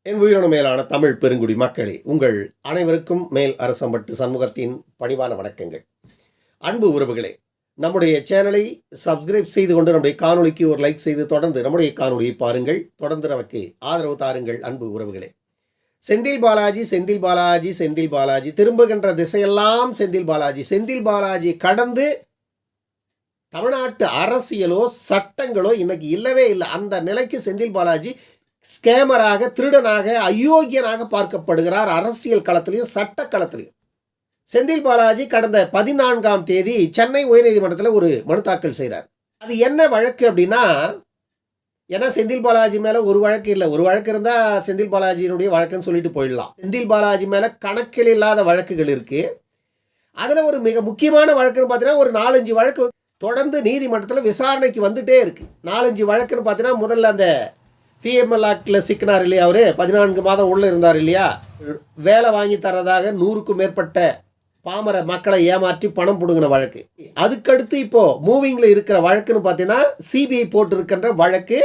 என் உயிரின மேலான தமிழ் பெருங்குடி மக்களே, உங்கள் அனைவருக்கும் மேல் அரசம்பட்டு சண்முகத்தின் பணிவான வணக்கங்கள். அன்பு உறவுகளே, நம்முடைய சேனலை சப்ஸ்கிரைப் செய்து கொண்டு நம்முடைய காணொளிக்கு ஒரு லைக் செய்து தொடர்ந்து நம்முடைய காணொளியை பாருங்கள். தொடர்ந்து நமக்கு ஆதரவு தாருங்கள். அன்பு உறவுகளே, செந்தில் பாலாஜி, செந்தில் பாலாஜி, செந்தில் பாலாஜி, திரும்புகின்ற திசையெல்லாம் செந்தில் பாலாஜி. செந்தில் பாலாஜி கடந்து தமிழ்நாட்டு அரசியலோ சட்டங்களோ இன்னைக்கு இல்லவே இல்லை. அந்த நிலைக்கு செந்தில் பாலாஜி ஸ்கேமராக, திருடனாக, அயோக்கியனாக பார்க்கப்படுகிறார். அரசியல் களத்திலையும் சட்ட களத்திலையும். செந்தில் பாலாஜி கடந்த 14ஆம் தேதி சென்னை உயர்நீதிமன்றத்தில் ஒரு மனு தாக்கல் செய்கிறார். அது என்ன வழக்கு அப்படின்னா, ஏன்னா செந்தில் பாலாஜி மேல ஒரு வழக்கு இல்லை. ஒரு வழக்கு இருந்தா செந்தில் பாலாஜியினுடைய வழக்குன்னு சொல்லிட்டு போயிடலாம். செந்தில் பாலாஜி மேல கணக்கில் இல்லாத வழக்குகள் இருக்கு. அதுல ஒரு மிக முக்கியமான வழக்குன்னு பார்த்தீங்கன்னா ஒரு 4-5 வழக்கு தொடர்ந்து நீதிமன்றத்தில் விசாரணைக்கு வந்துட்டே இருக்கு. 4-5 வழக்குன்னு பார்த்தீங்கன்னா, முதல்ல அந்த பிஎம்எல் ஆக்டில் சிக்கினார் இல்லையா, அவர் 14 மாதம் உள்ளே இருந்தார் இல்லையா, வேலை வாங்கி தரதாக 100க்கும் மேற்பட்ட பாமர மக்களை ஏமாற்றி பணம் பிடுங்கின வழக்கு. அதுக்கடுத்து இப்போ மூவிங்கில் இருக்கிற வழக்குன்னு பார்த்தீங்கன்னா, சிபிஐ போட்டிருக்கின்ற வழக்கு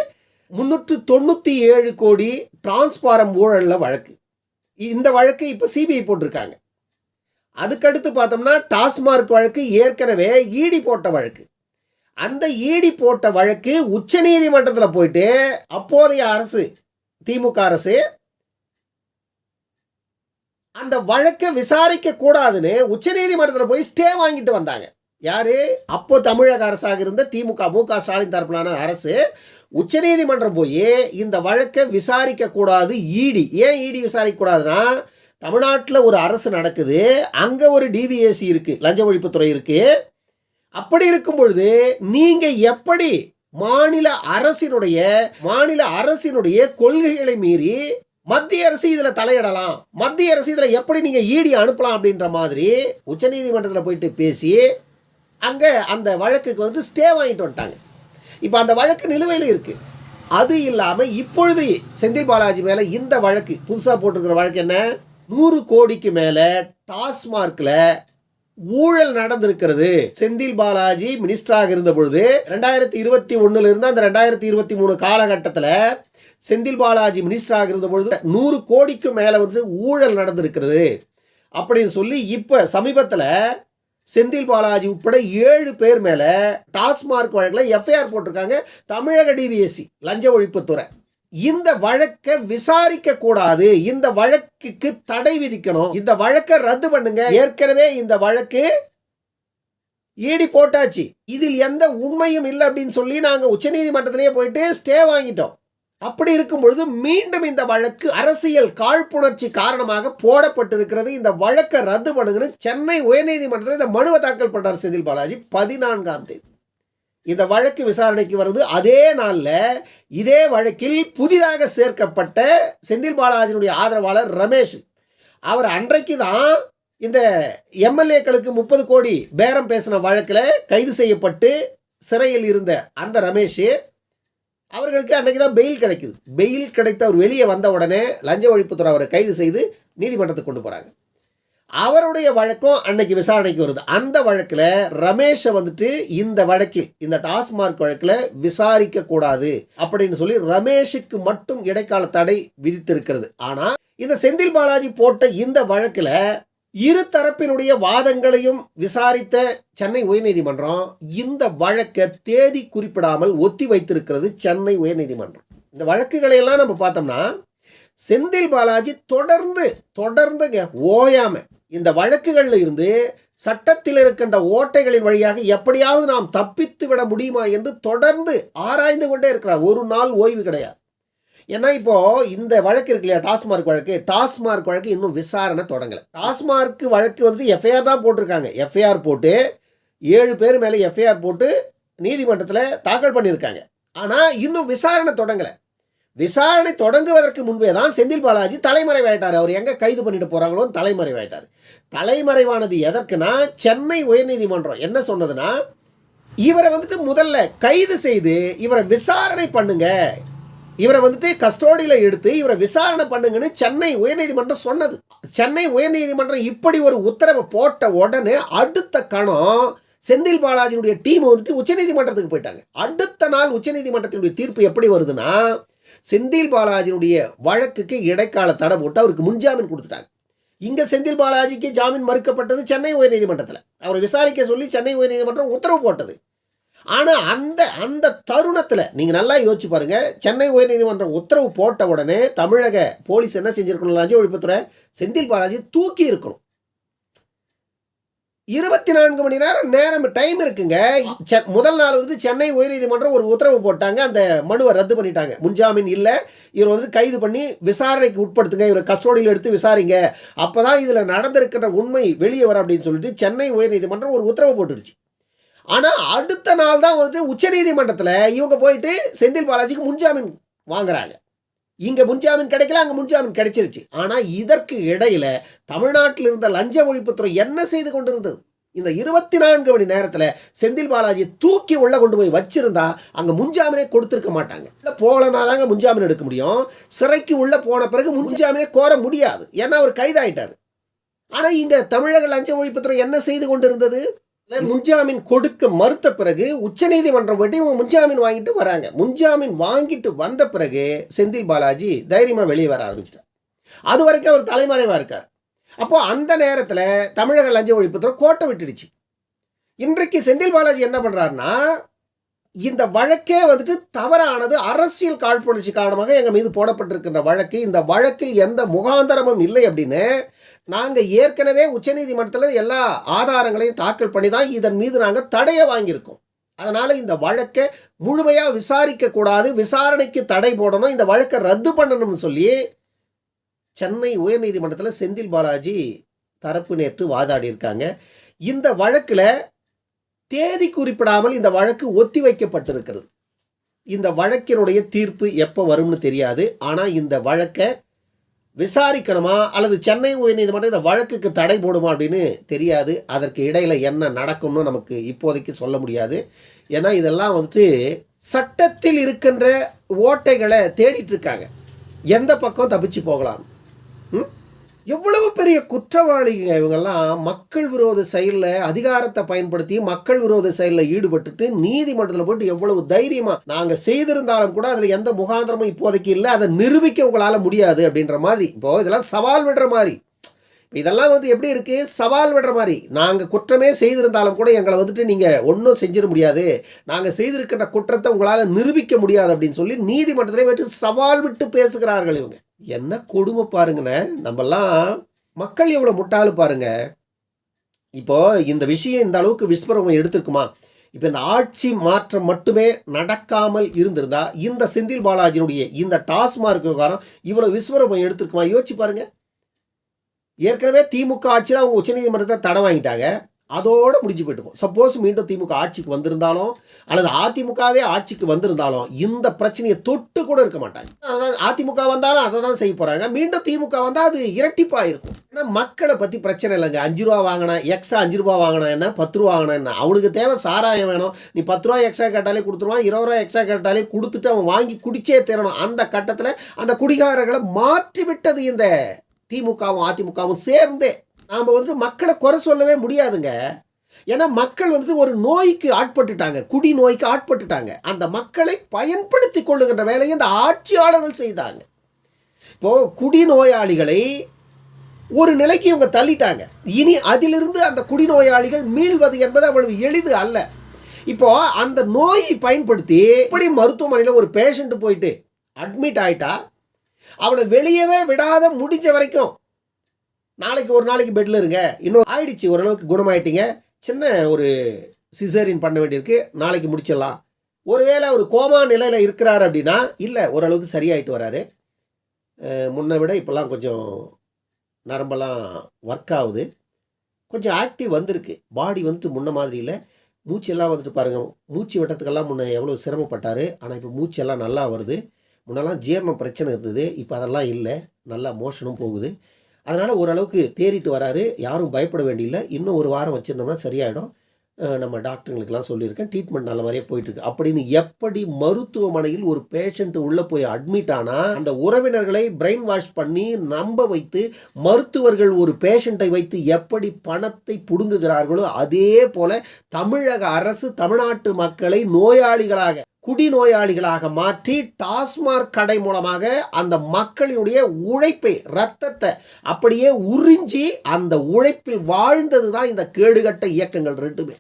397 கோடி டிரான்ஸ்பாரம் ஊழலில் வழக்கு. இந்த வழக்கு இப்போ சிபிஐ போட்டிருக்காங்க. அதுக்கடுத்து பார்த்தோம்னா டாஸ்மார்க் வழக்கு ஏற்கனவே இடி போட்ட வழக்கு. அந்த இடி போட்ட வழக்கு உச்ச நீதிமன்றத்தில் போயிட்டு அப்போதைய அரசு, திமுக அரசு, அந்த வழக்கை விசாரிக்க கூடாதுன்னு உச்ச நீதிமன்றத்தில் போய் ஸ்டே வாங்கிட்டு வந்தாங்க. யாரு? அப்போ தமிழக அரசாக இருந்த திமுக, மு.க. ஸ்டாலின் தரப்பிலான அரசு உச்ச நீதிமன்றம் போய் இந்த வழக்கை விசாரிக்க கூடாது. இடி ஏன் இடி விசாரிக்க கூடாதுன்னா, தமிழ்நாட்டில் ஒரு அரசு நடக்குது, அங்க ஒரு டிவிஎஸ்சி இருக்கு, லஞ்ச ஒழிப்புத்துறை இருக்கு. அப்படி இருக்கும் பொழுது நீங்க எப்படி மாநில அரசினுடைய கொள்கைகளை மீறி மத்திய அரசு இதுல தலையிடலாம், மத்திய அரசு இதுல எப்படி நீங்க ஈடி அனுப்பலாம் அப்படின்ற மாதிரி உச்சநீதிமன்றத்தில் போயிட்டு பேசி அங்க அந்த வழக்குக்கு வந்து ஸ்டே வாங்கிட்டு வந்துட்டாங்க. இப்ப அந்த வழக்கு நிலுவையில் இருக்கு. அது இல்லாம இப்பொழுது செந்தில் பாலாஜி மேல இந்த வழக்கு புதுசா போட்டிருக்கிற வழக்கு என்ன, 100 கோடிக்கு மேல டாஸ்மார்க்ல ஊழல் நடந்திருக்கிறது. செந்தில் பாலாஜி மினிஸ்டராக இருந்த பொழுது 2021 இருந்து அந்த 2023 காலகட்டத்தில் செந்தில் பாலாஜி மினிஸ்டராக இருந்த பொழுது 100 கோடிக்கு மேல வந்து ஊழல் நடந்திருக்கிறது அப்படின்னு சொல்லி இப்ப சமீபத்தில் செந்தில் பாலாஜி உட்பட 7 பேர் மேல டாஸ்மார்க் வழக்கில் எஃப்ஐஆர் போட்டிருக்காங்க தமிழக டிவிஎஸ்சி லஞ்ச ஒழிப்புத்துறை. இந்த வழக்கை விசாரிக்க கூடாது, இந்த வழக்குக்கு தடை விதிக்கணும், இந்த வழக்கை ரத்து பண்ணுங்க. ஏற்கனவே இந்த வழக்கு ஈடி போட்டாச்சு, இதில் எந்த உண்மையும் இல்லை அப்படின்னு சொல்லி நாங்க உச்சநீதிமன்றத்திலேயே போயிட்டு ஸ்டே வாங்கிட்டோம். அப்படி இருக்கும் பொழுது மீண்டும் இந்த வழக்கு அரசியல் காழ்ப்புணர்ச்சி காரணமாக போடப்பட்டிருக்கிறது. இந்த வழக்கை ரத்து பண்ணுங்கன்னு சென்னை உயர்நீதிமன்றத்தில் இந்த மனுவை தாக்கல் பண்றார் செந்தில் பாலாஜி 14ஆம் தேதி. இந்த வழக்கு விசாரணைக்கு வருது. அதே நாளில் இதே வழக்கில் புதிதாக சேர்க்கப்பட்ட செந்தில் பாலாஜியினுடைய ஆதரவாளர் ரமேஷ், அவர் அன்றைக்கு தான் இந்த எம்எல்ஏக்களுக்கு 30 கோடி பேரம் பேசின வழக்கில் கைது செய்யப்பட்டு சிறையில் இருந்த அந்த ரமேஷ், அவர்களுக்கு அன்றைக்கு தான் பெயில் கிடைக்குது. பெயில் கிடைத்த அவர் வெளியே வந்த உடனே லஞ்ச ஒழிப்புத்துறை அவரை கைது செய்து நீதிமன்றத்துக்கு கொண்டு போகிறாங்க. அவருடைய வழக்கம் அன்னைக்கு விசாரணைக்கு வருது. அந்த வழக்கில் ரமேஷை வந்துட்டு இந்த வழக்கில், இந்த டாஸ்மார்க் வழக்கில் விசாரிக்க கூடாது அப்படின்னு சொல்லி ரமேஷுக்கு மட்டும் இடைக்கால தடை விதித்திருக்கிறது. ஆனா இந்த செந்தில் பாலாஜி போட்ட இந்த வழக்கில் இரு தரப்பினுடைய வாதங்களையும் விசாரித்த சென்னை உயர்நீதிமன்றம் இந்த வழக்கை தேதி குறிப்பிடாமல் ஒத்தி வைத்திருக்கிறது. சென்னை உயர்நீதிமன்றம் இந்த வழக்குகளை எல்லாம் நம்ம பார்த்தோம்னா, செந்தில் பாலாஜி தொடர்ந்து ஓயாம இந்த வழக்குகளில் இருந்து சட்டத்தில் இருக்கின்ற ஓட்டைகளின் வழியாக எப்படியாவது நாம் தப்பித்து விட முடியுமா என்று தொடர்ந்து ஆராய்ந்து கொண்டே இருக்கிறார். ஒரு நாள் ஓய்வு கிடையாது. ஏன்னா இப்போ இந்த வழக்கு இருக்கு இல்லையா, டாஸ்மார்க் வழக்கு இன்னும் விசாரணை தொடங்கலை. டாஸ்மார்க் வழக்கு வந்து எஃப்ஐஆர் தான் போட்டிருக்காங்க. எஃப்ஐஆர் போட்டு 7 பேர் மேலே எஃப்ஐஆர் போட்டு நீதிமன்றத்தில் தாக்கல் பண்ணியிருக்காங்க. ஆனால் இன்னும் விசாரணை தொடங்கலை. விசாரணை தொடங்குவதற்கு முன்பே தான் செந்தில் பாலாஜி தலைமறைவாயிட்டார். அவர் எங்க கைது பண்ணிட்டு போறாங்களோன்னு தலைமறைவாயிட்டார். தலைமறைவானது எதற்குனா, சென்னை உயர்நீதிமன்றம் என்ன சொன்னதுன்னா, இவரை வந்துட்டு முதல்ல கைது செய்து இவரை விசாரணை பண்ணுங்க, இவரை வந்துட்டு கஸ்டோடியில் எடுத்து இவரை விசாரணை பண்ணுங்கன்னு சென்னை உயர்நீதிமன்றம் சொன்னது. சென்னை உயர்நீதிமன்றம் இப்படி ஒரு உத்தரவை போட்ட உடனே அடுத்த கணம் செந்தில் பாலாஜியுடைய டீம் வந்துட்டு உச்சநீதிமன்றத்துக்கு போயிட்டாங்க. அடுத்த நாள் உச்சநீதிமன்றத்தினுடைய தீர்ப்பு எப்படி வருதுன்னா, செந்தில் பாலாஜியினுடைய வழக்குக்கு இடைக்கால தடை போட்டு அவருக்கு முன்ஜாமீன் கொடுத்துட்டாங்க. இங்க செந்தில் பாலாஜிக்கு ஜாமீன் மறுக்கப்பட்டது சென்னை உயர்நீதிமன்றத்தில். அவரை விசாரிக்க சொல்லி சென்னை உயர்நீதிமன்றம் உத்தரவு போட்டது. ஆனா அந்த அந்த தருணத்துல நீங்க நல்லா யோசிச்சு பாருங்க, சென்னை உயர்நீதிமன்றம் உத்தரவு போட்ட உடனே தமிழக போலீஸ் என்ன செஞ்சிருக்கணும், லஞ்ச ஒழிப்புத்துறை செந்தில் பாலாஜி தூக்கி இருக்கணும். 24 மணி நேரம் டைம் இருக்குங்க. முதல் நாள் வந்து சென்னை உயர்நீதிமன்றம் ஒரு உத்தரவு போட்டாங்க, அந்த மனுவை ரத்து பண்ணிட்டாங்க. முன்ஜாமீன் இல்லை, இவர் வந்து கைது பண்ணி விசாரணைக்கு உட்படுத்துங்க, இவரை கஸ்டோடியில் எடுத்து விசாரிங்க, அப்பதான் இதுல நடந்திருக்கிற உண்மை வெளியே வர அப்படின்னு சொல்லிட்டு சென்னை உயர்நீதிமன்றம் ஒரு உத்தரவு போட்டுடுச்சு. ஆனா அடுத்த நாள் தான் வந்து உச்சநீதிமன்றத்தில் இவங்க போயிட்டு செந்தில் பாலாஜிக்கு முன்ஜாமீன் வாங்குறாங்க. இங்க முன்ஜாமீன் கிடைக்கல, அங்க முன்ஜாமீன் கிடைச்சிருச்சு. ஆனா இதற்கு இடையில தமிழ்நாட்டில் இருந்த லஞ்ச ஒழிப்புத்துறை என்ன செய்து கொண்டிருந்தது? இந்த 24 மணி நேரத்துல செந்தில் பாலாஜி தூக்கி உள்ள கொண்டு போய் வச்சிருந்தா அங்க முன்ஜாமீனே கொடுத்திருக்க மாட்டாங்க. போலனாதாங்க முன்ஜாமீன் எடுக்க முடியும். சிறைக்கு உள்ள போன பிறகு முன்ஜாமீனே கோர முடியாது, ஏன்னா அவர் கைதாயிட்டாரு. ஆனா இங்க தமிழக லஞ்ச ஒழிப்புத்துறை என்ன செய்து கொண்டிருந்தது? முன்ஜாமீன் கொடுக்க மறுத்த பிறகு உச்சநீதிமன்றம் போயிட்டு இவங்க முன்ஜாமீன் வாங்கிட்டு வராங்க. முன்ஜாமீன் வாங்கிட்டு வந்த பிறகு செந்தில் பாலாஜி தைரியமா வெளியே வர ஆரம்பிச்சிட்டார். அது வரைக்கும் அவர் தலைமறைவா இருக்கார். அப்போ அந்த நேரத்துல தமிழக லஞ்ச ஒழிப்புத்துறை கோட்டை விட்டுடுச்சு. இன்றைக்கு செந்தில் பாலாஜி என்ன பண்றாருன்னா, இந்த வழக்கே வந்துட்டு தவறானது, அரசியல் காழ்ப்புணர்ச்சி காரணமாக எங்க மீது போடப்பட்டிருக்கின்ற வழக்கு, இந்த வழக்கில் எந்த முகாந்தரமும் இல்லை அப்படின்னு நாங்க ஏற்கனவே உச்சநீதிமன்றத்தில் எல்லா ஆதாரங்களையும் தாக்கல் பண்ணி தான் இதன் மீது நாங்க தடையை வாங்கியிருக்கோம். அதனால இந்த வழக்கை முழுமையா விசாரிக்க கூடாது, விசாரணைக்கு தடை போடணும், இந்த வழக்கை ரத்து பண்ணணும்னு சொல்லி சென்னை உயர்நீதிமன்றத்தில் செந்தில் பாலாஜி தரப்பு நேற்று வாதாடி இருக்காங்க. இந்த வழக்குல தேதி குறிப்பிடாமல் இந்த வழக்கு ஒத்தி வைக்கப்பட்டிருக்கிறது. இந்த வழக்கினுடைய தீர்ப்பு எப்போ வரும்னு தெரியாது. ஆனா இந்த வழக்கை விசாரிக்கணுமா அல்லது சென்னை உயர்நீதிமன்றம் இந்த வழக்குக்கு தடை போடுமா அப்படின்னு தெரியாது. அதற்கு இடையில என்ன நடக்கும்னு நமக்கு இப்போதைக்கு சொல்ல முடியாது. ஏன்னா இதெல்லாம் வந்துட்டு சட்டத்தில் இருக்கின்ற ஓட்டைகளை தேடிட்டு இருக்காங்க, எந்த பக்கம் தப்பிச்சு போகலாம். எவ்வளவு பெரிய குற்றவாளிங்க இவங்கெல்லாம். மக்கள் விரோத செயலில் அதிகாரத்தை பயன்படுத்தி மக்கள் விரோத செயலில் ஈடுபட்டுட்டு நீதிமன்றத்தில் போயிட்டு எவ்வளவு தைரியமா நாங்கள் செய்திருந்தாலும் கூட அதில் எந்த முகாந்திரமும் இப்போதைக்கு இல்லை, அதை நிரூபிக்க உங்களால் முடியாது அப்படின்ற மாதிரி. இப்போ இதெல்லாம் சவால் விடுற மாதிரி. இதெல்லாம் வந்து எப்படி இருக்கு, சவால் விடுற மாதிரி. நாங்கள் குற்றமே செய்திருந்தாலும் கூட எங்களை வந்துட்டு நீங்கள் ஒன்றும் செஞ்சிட முடியாது, நாங்கள் செய்திருக்கின்ற குற்றத்தை உங்களால் நிரூபிக்க முடியாது அப்படின்னு சொல்லி நீதிமன்றத்திலே போயிட்டு சவால் விட்டு பேசுகிறார்கள் இவங்க. என்ன கொடுமை பாருங்கண்ணே. நம்மெல்லாம் மக்கள் எவ்வளவு முட்டாளு பாருங்க. இப்போ இந்த விஷயம் இந்த அளவுக்கு விஸ்வரூபம் எடுத்திருக்குமா? இப்போ இந்த ஆட்சி மாற்றம் மட்டுமே நடக்காமல் இருந்திருந்தா இந்த செந்தில் பாலாஜியினுடைய இந்த டாஸ்மார்க் விவகாரம் இவ்வளவு விஸ்வரூபம் எடுத்திருக்குமா? யோசிச்சு பாருங்க. ஏற்கனவே திமுக ஆட்சியில் அவங்க உச்சநீதிமன்றத்தை தடை வாங்கிட்டாங்க, அதோட முடிஞ்சு போயிட்டுக்கும். சப்போஸ் மீண்டும் திமுக ஆட்சிக்கு வந்திருந்தாலும் அல்லது அதிமுகவே ஆட்சிக்கு வந்திருந்தாலும் இந்த பிரச்சனையை தொட்டு கூட இருக்க மாட்டாங்க. அதாவது அதிமுக வந்தாலும் அதை தான் செய்ய போறாங்க. மீண்டும் திமுக வந்தால் அது இரட்டிப்பா இருக்கும். ஏன்னா மக்களை பத்தி பிரச்சனை இல்லைங்க. 5 ரூபா வாங்கினா எக்ஸ்ட்ரா 5 ரூபா வாங்கினா என்ன, 10 ரூபா வாங்கினா என்ன, அவனுக்கு தேவை சாராயம் வேணும். நீ 10 ரூபா எக்ஸ்ட்ரா கேட்டாலே கொடுத்துருவான், 20 ரூபா எக்ஸ்ட்ரா கேட்டாலே கொடுத்துட்டு அவன் வாங்கி குடிச்சே தரணும். அந்த கட்டத்தில் அந்த குடிகாரர்களை மாற்றி விட்டது இந்த திமுகவும் அதிமுகவும் சேர்ந்தே. நாம் வந்து மக்களை குறை சொல்லவே முடியாதுங்க. ஏன்னா மக்கள் வந்து ஒரு நோய்க்கு ஆட்பட்டுட்டாங்க, குடி நோய்க்கு ஆட்பட்டுட்டாங்க. அந்த மக்களை பயன்படுத்தி கொள்ளுகின்ற வேலையை இந்த ஆட்சியாளர்கள் செய்தாங்க. இப்போ குடி நோயாளிகளை ஒரு நிலைக்கு இவங்க தள்ளிட்டாங்க. இனி அதிலிருந்து அந்த குடிநோயாளிகள் மீள்வது என்பது அவ்வளவு எளிது அல்ல. இப்போ அந்த நோயை பயன்படுத்தி இப்படி மருத்துவமனையில் ஒரு பேஷண்ட் போயிட்டு அட்மிட் ஆயிட்டா அவனை வெளியவே விடாத முடிஞ்ச வரைக்கும் நாளைக்கு ஒரு நாளைக்கு பெட்டில் இருங்க, இன்னும் ஆயிடுச்சு, ஓரளவுக்கு குணமாயிட்டீங்க, சின்ன ஒரு சிசேரியன் பண்ண வேண்டியிருக்கு, நாளைக்கு முடிச்சிடலாம். ஒருவேளை ஒரு கோமா நிலையில் இருக்கிறார் அப்படின்னா இல்லை, ஓரளவுக்கு சரியாயிட்டு வராரு, முன்னை விட இப்போல்லாம் கொஞ்சம் நரம்பெல்லாம் ஒர்க் ஆகுது, கொஞ்சம் ஆக்டிவ் வந்திருக்கு, பாடி வந்துட்டு முன்ன மாதிரி இல்லை, மூச்செல்லாம் வந்துட்டு பாருங்கள், மூச்சு விட்டத்துக்கெல்லாம் முன்ன எவ்வளோ சிரமப்பட்டார், ஆனால் இப்போ மூச்செல்லாம் நல்லா வருது. முன்னெல்லாம் ஜீரணம் பிரச்சனை இருந்தது, இப்போ அதெல்லாம் இல்லை, நல்லா மோஷனும் போகுது. அதனால் ஓரளவுக்கு தேறிட்டு வராரு, யாரும் பயப்பட வேண்டியில்லை. இன்னும் ஒரு வாரம் வச்சுருந்தோம்னா சரியாயிடும், நம்ம டாக்டருங்களுக்கெல்லாம் சொல்லியிருக்கேன், ட்ரீட்மெண்ட் நல்ல மாதிரியே போயிட்டுருக்கு அப்படின்னு. எப்படி மருத்துவமனையில் ஒரு பேஷண்ட் உள்ளே போய் அட்மிட் ஆனால் அந்த உறவினர்களை பிரெயின் வாஷ் பண்ணி நம்ப வைத்து மருத்துவர்கள் ஒரு பேஷண்ட்டை வைத்து எப்படி பணத்தை புடுங்குகிறார்களோ அதே போல தமிழக அரசு தமிழ்நாட்டு மக்களை நோயாளிகளாக குடிநோயாளிகளாக மாற்றி டாஸ்மாக் கடை மூலமாக அந்த மக்களினுடைய உழைப்பை, ரத்தத்தை அப்படியே உறிஞ்சி அந்த உழைப்பில் வாழ்ந்தது தான் இந்த கேடுகட்ட இயக்கங்கள் ரெண்டுமே.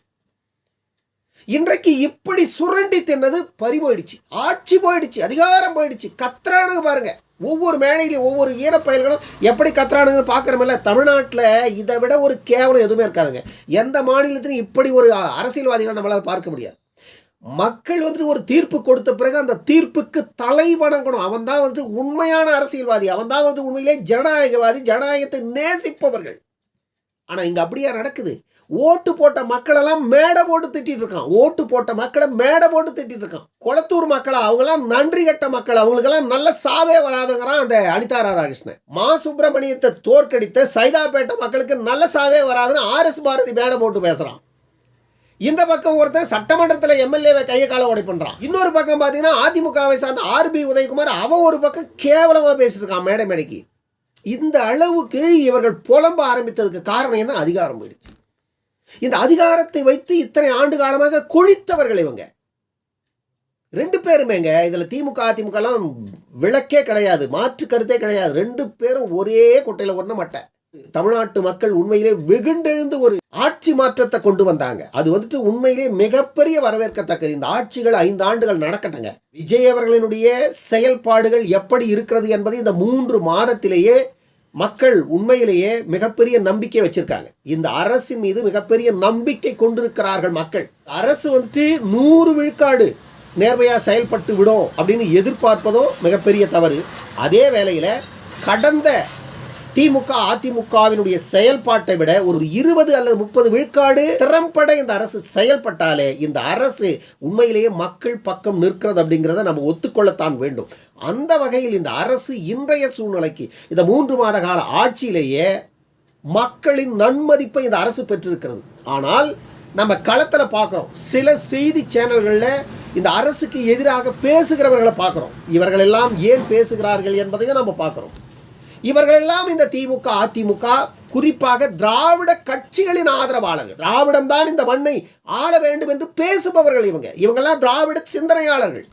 இன்றைக்கு இப்படி சுரண்டி தின்னது பறி போயிடுச்சு, ஆட்சி போயிடுச்சு, அதிகாரம் போயிடுச்சு. கத்துறானுங்க பாருங்க, ஒவ்வொரு மேடையிலையும் ஒவ்வொரு ஈனப்பயல்களும் எப்படி கத்துறானுங்கன்னு பார்க்குறமில்ல. தமிழ்நாட்டில் இதை விட ஒரு கேவலம் எதுவுமே இருக்காதுங்க. எந்த மாநிலத்திலும் இப்படி ஒரு அரசியல்வாதிகளை நம்மளால் பார்க்க முடியாது. மக்கள் ஒரு தீர்ப்பு கொடுத்த பிறகு அந்த தீர்ப்புக்கு தலை வணங்கணும். அவன் தான் உண்மையான அரசியல்வாதி, அவன் தான் உண்மையிலே ஜனநாயகவாதி, ஜனநாயகத்தை நேசிப்பவர்கள். ஆனா இங்க அப்படியே நடக்குது. ஓட்டு போட்ட மக்கள் எல்லாம் மேடை போட்டு திட்டிட்டு இருக்கான். ஓட்டு போட்ட மக்களை மேடை போட்டு திட்டிட்டு இருக்கான். கொளத்தூர் மக்களை அவங்கெல்லாம் நன்றி கட்ட மக்கள், அவங்களுக்கெல்லாம் நல்ல சாவே வராதுங்கிறான் அந்த அனிதா ராதாகிருஷ்ணன். மா சுப்பிரமணியத்தை தோற்கடித்த சைதாப்பேட்டை மக்களுக்கு நல்ல சாவே வராதுன்னு RS பாரதி மேடை போட்டு பேசுறான். இந்த பக்கம் ஒருத்தன் சட்டமன்றத்தில் எம்எல்ஏவை கையை கால உடை பண்றான். இன்னொரு பக்கம் பாத்தீங்கன்னா அதிமுகவை சார்ந்த RB உதயகுமார் அவன் ஒரு பக்கம் கேவலமா பேசிட்டு இருக்கான் மேடைக்கு. இந்த அளவுக்கு இவர்கள் புலம்ப ஆரம்பித்ததுக்கு காரணம் என்ன? அதிகாரம் போயிடுச்சு. இந்த அதிகாரத்தை வைத்து இத்தனை ஆண்டு காலமாக கொழித்தவர்கள் இவங்க ரெண்டு பேருமேங்க. இதுல திமுக அதிமுக எல்லாம் விளக்கே கிடையாது, மாற்று கருத்தே கிடையாது. ரெண்டு பேரும் ஒரே கொட்டையில ஒண்ண மாட்டேன். தமிழ்நாட்டு மக்கள் உண்மையிலே வெகுண்டெழுந்து ஒரு ஆட்சி மாற்றத்தை கொண்டு வந்தாங்க. அது உண்மையிலே மிகப்பெரிய வரவேற்கத்தக்கது. இந்த ஆட்சிகள் 5 ஆண்டுகள் நடக்கட்டங்க. விஜய் அவர்களினுடைய செயல்பாடுகள் எப்படி இருக்கிறது என்பதை இந்த 3 மாதத்திலேயே மக்கள் உண்மையிலேயே மிகப்பெரிய நம்பிக்கை வச்சிருக்காங்க. இந்த அரசின் மீது மிகப்பெரிய நம்பிக்கை கொண்டிருக்கிறார்கள் மக்கள். அரசு 100 விழுக்காடு நேர்மையா செயல்பட்டு விடும் அப்படின்னு எதிர்பார்ப்பதும் மிகப்பெரிய தவறு. அதே வேளையில கடந்த திமுக அதிமுகவினுடைய செயல்பாட்டை விட ஒரு 20 அல்லது 30 விழுக்காடு திறம்பட இந்த அரசு செயல்பட்டாலே இந்த அரசு உண்மையிலேயே மக்கள் பக்கம் நிற்கிறது அப்படிங்கிறத நம்ம ஒத்துக்கொள்ளத்தான் வேண்டும். அந்த வகையில் இந்த அரசு இன்றைய சூழ்நிலைக்கு இந்த 3 மாத கால ஆட்சியிலேயே மக்களின் நன்மதிப்பை இந்த அரசு பெற்றிருக்கிறது. ஆனால் நம்ம களத்தில் பார்க்குறோம், சில செய்தி சேனல்களில் இந்த அரசுக்கு எதிராக பேசுகிறவர்களை பார்க்குறோம். இவர்கள் எல்லாம் ஏன் பேசுகிறார்கள் என்பதையும் நம்ம பார்க்குறோம். இவர்களெல்லாம் இந்த திமுக அதிமுக குறிப்பாக திராவிட கட்சிகளின் ஆதரவாளர்கள். திராவிடம் தான் இந்த மண்ணை ஆள வேண்டும் என்று பேசுபவர்கள். இவங்கெல்லாம் திராவிட சிந்தனையாளர்கள்.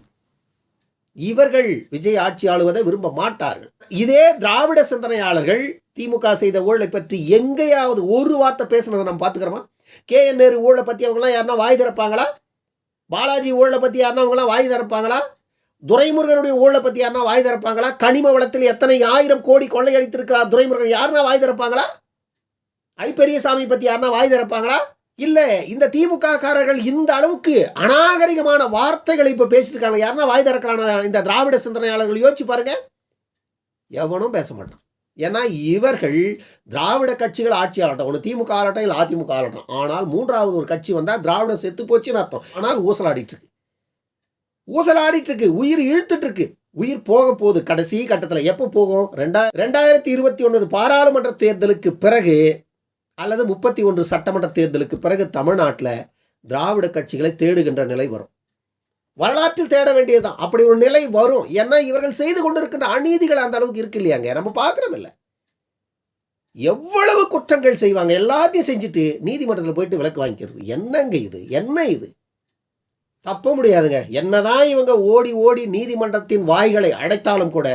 இவர்கள் விஜய் ஆட்சி ஆளுவதை விரும்ப மாட்டார்கள். இதே திராவிட சிந்தனையாளர்கள் திமுக செய்த ஊழலை பற்றி எங்கேயாவது ஒரு வார்த்தை பேசுனதை நம்ம பார்த்துக்கிறோமா? KN நேரு ஊழலை பற்றி அவங்களாம் யாருன்னா வாய் திறப்பாங்களா? பாலாஜி ஊழலை பற்றி யாருன்னா அவங்களாம் வாய் திறப்பாங்களா? துரைமுருகனுடைய ஊழலை பற்றி யாருன்னா வாய் திறப்பாங்களா? கனிம வளத்தில் எத்தனை 1000 கோடி கொள்ளையடித்திருக்கிறார் துரைமுருகன், யாருன்னா வாய் திறப்பாங்களா? பெரியசாமி பற்றி யாருன்னா வாய் திறப்பாங்களா? இல்ல இந்த திமுக காரர்கள் இந்த அளவுக்கு அநாகரிகமான வார்த்தைகளை இப்ப பேசிட்டு இருக்காங்க, யாருன்னா வாய் திறக்கிறான? இந்த திராவிட சிந்தனையாளர்கள் யோசிச்சு பாருங்க, எவனும் பேச மாட்டான். ஏன்னா இவர்கள் திராவிட கட்சிகள் ஆட்சி ஆளட்டும், ஒன்று திமுக ஆளட்டும் இல்லை அதிமுக ஆளட்டும், ஆனால் 3வது ஒரு கட்சி வந்தா திராவிடம் செத்து போச்சுன்னு அர்த்தம். ஆனால் ஊசலாடிட்டு இருக்கு, உயிர் இழுத்துட்டு இருக்கு. உயிர் போக போகுது. கடைசி கட்டத்தில் எப்போ போகும்? 2021 பாராளுமன்ற தேர்தலுக்கு பிறகு அல்லது 31 சட்டமன்ற தேர்தலுக்கு பிறகு தமிழ்நாட்டில் திராவிட கட்சிகளை தேடுகின்ற நிலை வரும். வரலாற்றில் தேட வேண்டியதுதான். அப்படி ஒரு நிலை வரும். ஏன்னா இவர்கள் செய்து கொண்டிருக்கின்ற அநீதிகள் அந்த அளவுக்கு இருக்கு இல்லையாங்க, நம்ம பார்க்கிறோம். இல்லை எவ்வளவு குற்றங்கள் செய்வாங்க, எல்லாத்தையும் செஞ்சுட்டு நீதிமன்றத்தில் போயிட்டு விலக்கு வாங்கிக்கிறது. என்னங்க இது? என்ன இது? தப்ப முடியாதுங்க. என்னதான் இவங்க ஓடி ஓடி நீதிமன்றத்தின் வாய்களை அடைத்தாலும் கூட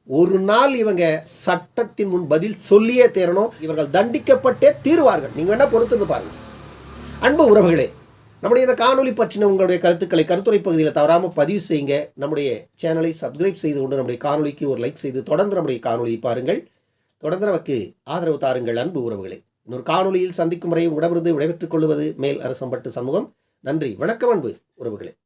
ஒரு நாள் இவங்க சட்டத்தின் முன் பதில் சொல்லியே தேரணும். இவர்கள் தண்டிக்கப்பட்டே தீர்வார்கள். நீங்க வேணா பொறுத்து பாருங்க. அன்பு உறவுகளே, நம்முடைய இந்த காணொலி பற்றின உங்களுடைய கருத்துக்களை கருத்துரை பகுதியில் தவறாமல் பதிவு செய்யுங்க. நம்முடைய சேனலை சப்ஸ்கிரைப் செய்து கொண்டு நம்முடைய காணொலிக்கு ஒரு லைக் செய்து தொடர்ந்து நம்முடைய காணொலியை பாருங்கள். தொடர்ந்து நமக்கு ஆதரவு தாருங்கள். அன்பு உறவுகளே, இன்னொரு காணொலியில் சந்திக்கும் முறை உடமிருந்து விடைபெற்றுக் கொள்வது மேல் அரசம்பட்டு சமூகம். நன்றி, வணக்கம் அன்பு உறவுகளே.